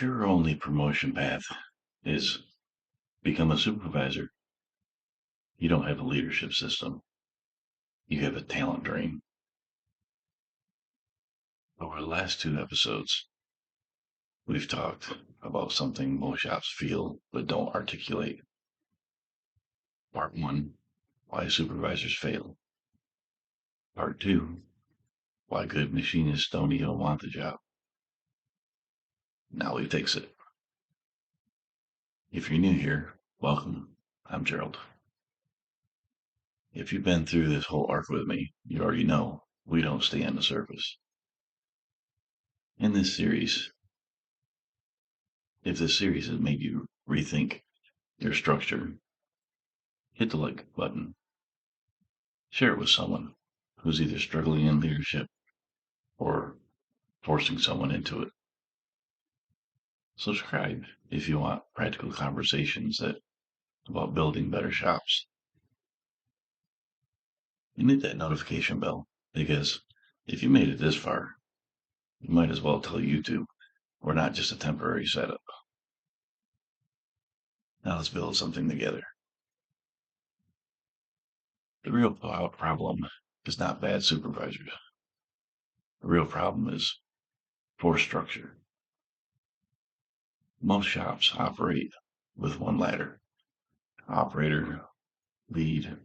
If your only promotion path is become a supervisor, you don't have a leadership system. You have a talent drain. Over the last two episodes, we've talked about something most shops feel but don't articulate. Part one, why supervisors fail. Part two, why good machinists don't even want the job. Now we fix it. If you're new here, welcome. I'm Gerald. If you've been through this whole arc with me, you already know we don't stay on the surface. In this series, if this series has made you rethink your structure, hit the like button. Share it with someone who's either struggling in leadership or forcing someone into it. Subscribe if you want practical conversations about building better shops. And hit that notification bell, because if you made it this far, you might as well tell YouTube we're not just a temporary setup. Now let's build something together. The real problem is not bad supervisors. The real problem is poor structure. Most shops operate with one ladder: operator, lead,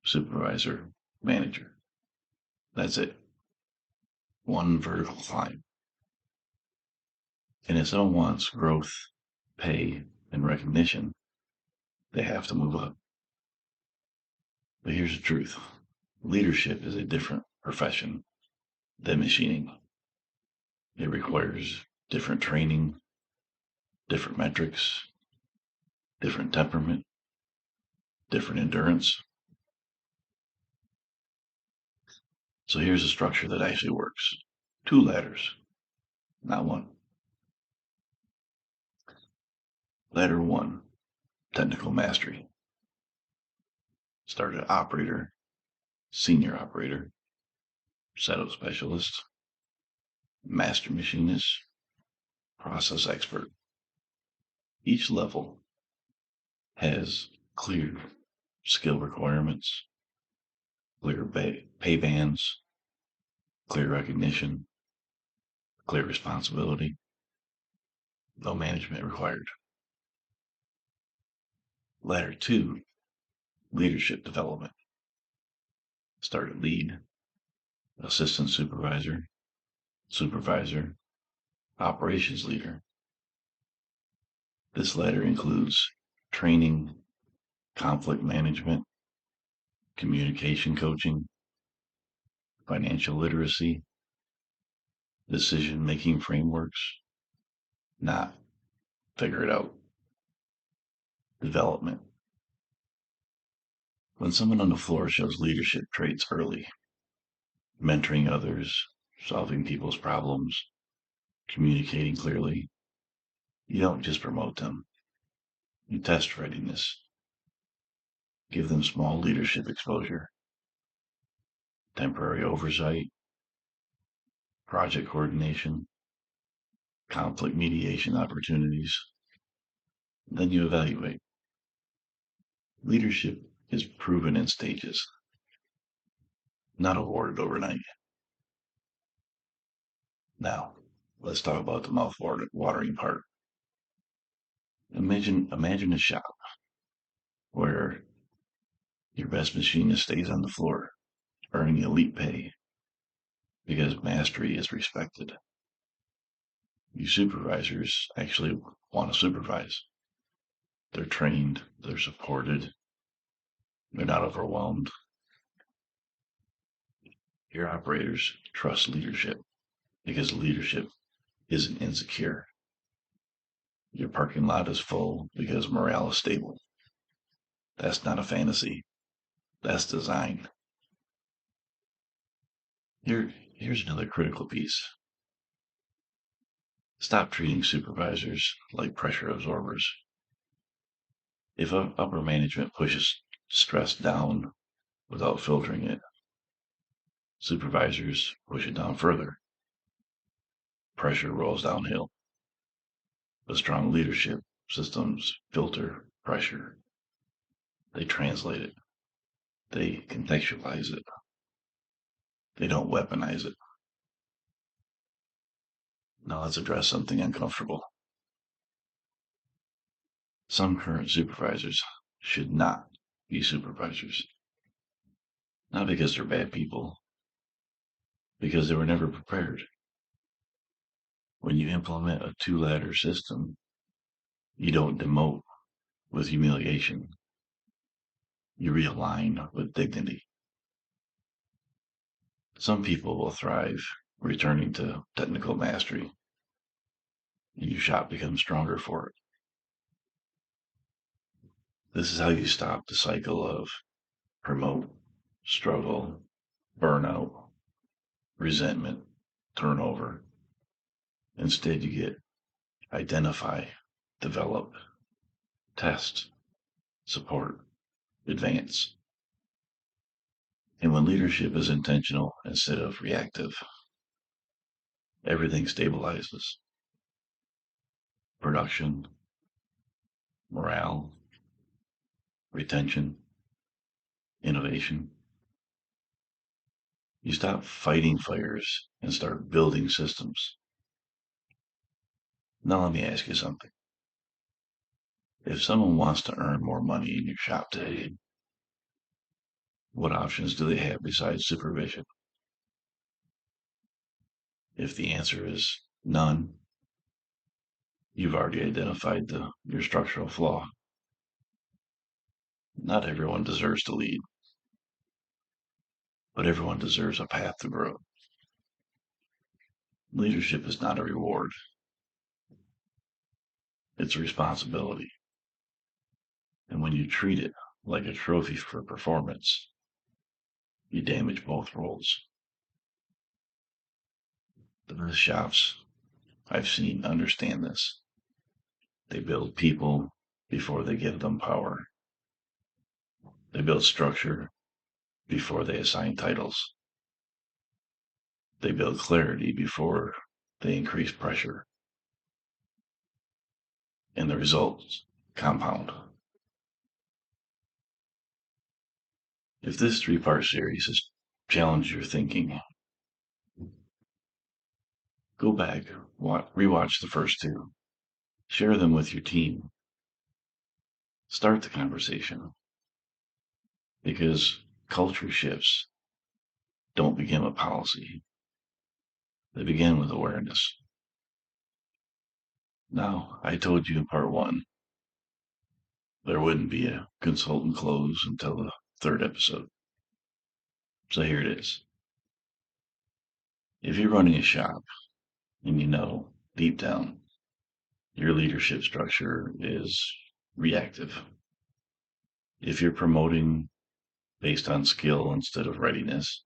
supervisor, manager. That's it. One vertical climb. And if someone wants growth, pay, and recognition, they have to move up. But here's the truth: leadership is a different profession than machining. It requires different training, different metrics, different temperament, different endurance. So here's a structure that actually works: two ladders, not one. Ladder one, technical mastery. Start at operator, senior operator, setup specialist, master machinist, process expert. Each level has clear skill requirements, clear pay bands, clear recognition, clear responsibility, no management required. Ladder two, leadership development. Start at lead, assistant supervisor, supervisor, operations leader. This ladder includes training, conflict management, communication coaching, financial literacy, decision-making frameworks, not figure it out, development. When someone on the floor shows leadership traits early, mentoring others, solving people's problems, communicating clearly, you don't just promote them. You test readiness. Give them small leadership exposure, temporary oversight, project coordination, conflict mediation opportunities. Then you evaluate. Leadership is proven in stages, not awarded overnight. Now, let's talk about the mouth-watering part. Imagine a shop where your best machinist stays on the floor, earning elite pay because mastery is respected. You supervisors actually want to supervise. They're trained, they're supported, they're not overwhelmed. Your operators trust leadership because leadership isn't insecure. Your parking lot is full because morale is stable. That's not a fantasy. That's design. Here's another critical piece. Stop treating supervisors like pressure absorbers. If upper management pushes stress down without filtering it, supervisors push it down further. Pressure rolls downhill. But strong leadership systems filter pressure. They translate it. They contextualize it. They don't weaponize it. Now let's address something uncomfortable. Some current supervisors should not be supervisors. Not because they're bad people, because they were never prepared. When you implement a two-ladder system, you don't demote with humiliation. You realign with dignity. Some people will thrive returning to technical mastery, and your shop becomes stronger for it. This is how you stop the cycle of promote, struggle, burnout, resentment, turnover. Instead, you get identify, develop, test, support, advance. And when leadership is intentional instead of reactive, everything stabilizes. Production, morale, retention, innovation. You stop fighting fires and start building systems. Now let me ask you something. If someone wants to earn more money in your shop today, what options do they have besides supervision? If the answer is none, you've already identified your structural flaw. Not everyone deserves to lead, but everyone deserves a path to growth. Leadership is not a reward. It's a responsibility. And when you treat it like a trophy for performance, you damage both roles. The best shops I've seen understand this. They build people before they give them power. They build structure before they assign titles. They build clarity before they increase pressure. And the results compound. If this three-part series has challenged your thinking, go back, rewatch the first two, share them with your team, start the conversation, because culture shifts don't begin with policy. They begin with awareness. Now, I told you in part one, there wouldn't be a consultant close until the third episode. So here it is. If you're running a shop and you know deep down your leadership structure is reactive, if you're promoting based on skill instead of readiness,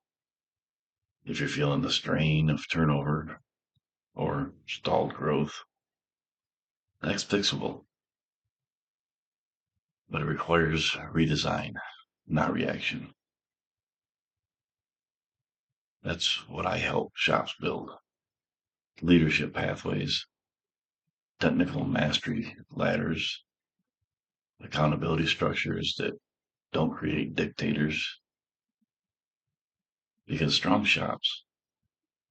if you're feeling the strain of turnover or stalled growth, that's fixable. But it requires redesign, not reaction. That's what I help shops build. Leadership pathways, technical mastery ladders, accountability structures that don't create dictators. Because strong shops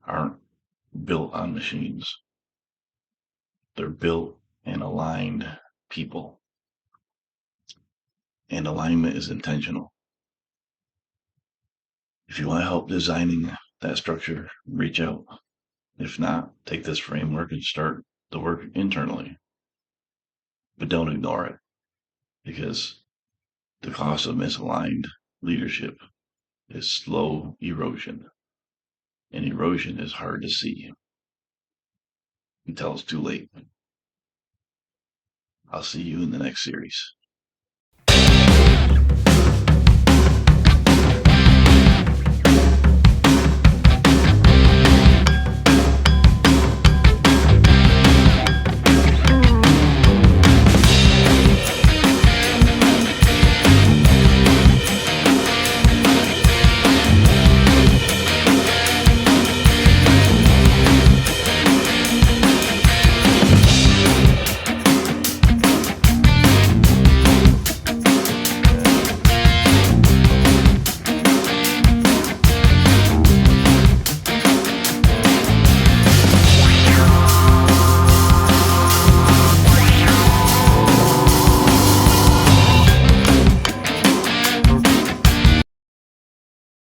aren't built on machines. They're built and aligned people. And alignment is intentional. If you want help designing that structure, reach out. If not, take this framework and start the work internally. But don't ignore it, because the cost of misaligned leadership is slow erosion. And erosion is hard to see until it's too late. I'll see you in the next series.